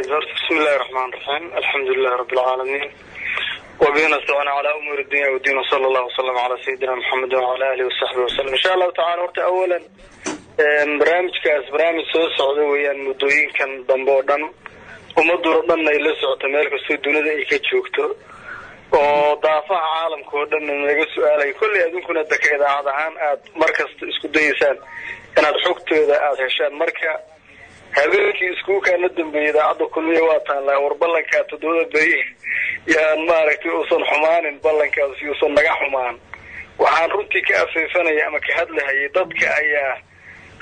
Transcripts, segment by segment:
بسم الله الرحمن الرحيم. الحمد لله رب العالمين وبه نستعين على أمور الدنيا والدين وصلى الله وسلم على سيدنا محمد وعلى آله وصحبه وسلم. إن شاء الله تعالى أولا برنامج سعودي ويان مدوين كان دنبودن ومدورنا إلى سعودي مالك السودان ذا يكتشوكتو وضعفها عالم كودن نجس سؤالي كل يدونكم الدك إذا عن مركز إسكوديسان كانت حكت إذا عشان مركز habeenkii iskuulka la dambeeyay idaacada kulmiye waa taan la war ballanka toddoba bay yaan maaragtay oo san xumaanin ballankaas iyo san naga xumaan waxaan runtii ka afeefanaya ama ka hadlahay dadka ayaa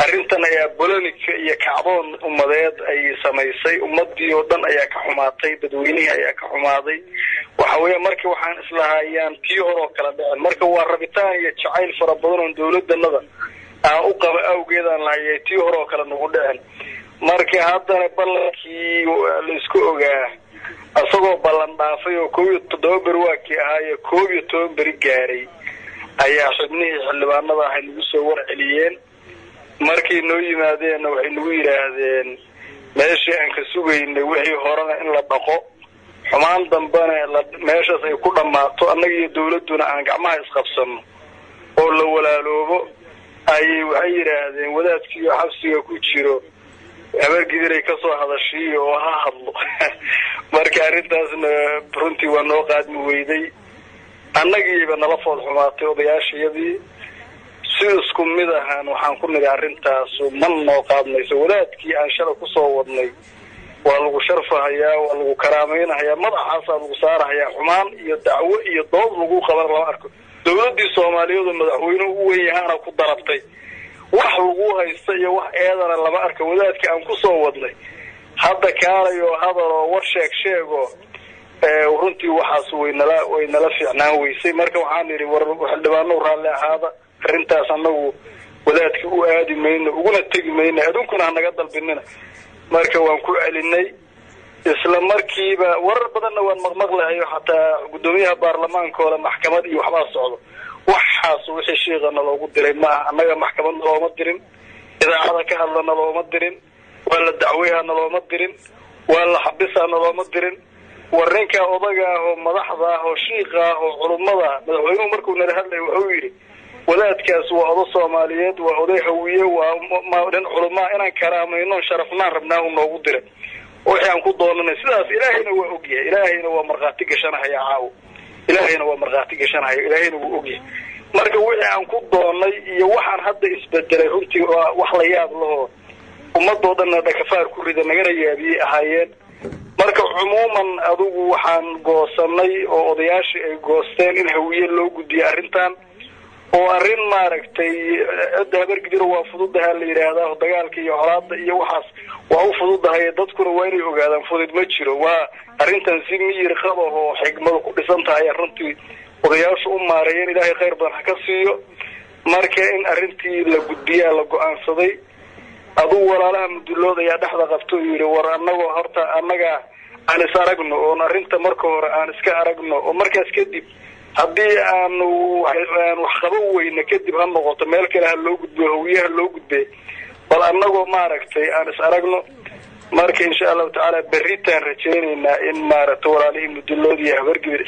arintan ayaa bolonika iyo kacdoon umadeed ay samaysay ummadii oo dhan ayaa ka xumaatay dadweynaha ayaa ka xumaaday waxa weeye markii waxaan islahaayaan tii hore kala dhacay marka waa rabitaan iyo jacayl fara badan oo dawladdanada aan u qaba awgeedan lahaayay tii hore kala nagu dhacay markii haddana ballankii la isku ogaa asagoo ballan dhaafay oo 17 beri waakii ahaayay 12 beri gaaray ayaa xubnihii xildhibaanada ahay nagu soo warceliyeen markii noo yimaadeen waxay nagu yiraahdeen meeshii aan ka sugaynay wixii horena in la dhaqo xumaan dambana meeshaas ay ku dhamaato annaga iyo dawladuna aan gacmaha isqabsano oo la walaaloobo ay waxay yiraahdeen wadaadkii xabsiga ku jiro abargidiray ka soo hadashay oo ha hadlo marka arintaasna runtii waa noo qaadmi weyday annagiiba nala fool xumaatay odayaashayadii si isku mid ahaan waxaan ku nidhi arintaas man noo qaadnayso wadaadkii aan shalay ku soo wadnay waa lagu sharfahayaa waa lagu karaamaynayaa madaxaas lagu saarahayaa xumaan iyo dacwo iyo dood lagu qaban lama arko dawladii Soomaaliyeed madaxweynuhu u weeyahana ku darabtay wax lagu haysta iyo wax eedana lama arka wadaadka aan ku soo wadnay hadda kaalayo hadalo war sheego runtii waxaas weynala fiicnaan weysay marka waxaan yiri war xildhibaano raalli ahaada arintaas anagu wadaadka u aadi mayno uguna tagi mayno adunkuna naga dalbinina marka waan ku celinay isla markiiba warar badanna waan maqlahayo hataa gudoomiyaha baarlamaanka oo maxkamad iyo waxba socdo waxaas wixii sheegana loogu diray ma anaga maxkamad looma dirin idaacada ka hadlana looma dirin wala dacweyana looma dirin wala xabisana looma dirin warinka odaga oo madaxda oo shiiqa oo culumada madaxweynuhu markuu nala hadlay wuxuu yiri walaadkaas waa odo Soomaaliyeed waa oday hawiye waa maadan culumada inaan karaamayno sharafnaa rabnaa uu noogu diray wixii aan ku doonanay sidaas ilaahayna waa ogyahay ilaahayna waa marqaati gashanaya caaw ilaahayna waa marqaati gashanaya ilaahayna wuu ogyahay marka wixii aan ku doonay iyo waxaan hadda isbedelay runtii wax la yaab leh ummadoodan dhakafaar ku rida naga yaabiyay ahaayeen marka umuuman adigu waxaan goosanay oo odayaashii ay goosteen in hawiye loo gudiyo arintan oo arin maaragtay habargidir waa fududahay la yiraahdo dagaalka iyo colaadda iyo waxaas waa u fududahay dadkuna waa inay ogaadaan fudud ma jiro waa arintan si miyir qabo oo xigmad ku dhisan tahay runtii odayaashu u maareeyeen ilaahay khayr badan ka siiyo marka in arintii la gudiyaa la go'aansaday adu walaalaha mudulooda ayaa dhaxda qabto yiri war annaga horta annaga aan is aragno oo arinta marka hore aan iska aragno oo markaas kadib haddii aanu wax qabo weyna kadib ha noqoto meel kale ha loo gudbo hawiyaha loo gudbay bal annagoo maaragtay aan is aragno marka insha Allah ta'ala baritaan rajeynayna in maaragtay walaalihii mudulooda iyo habargidir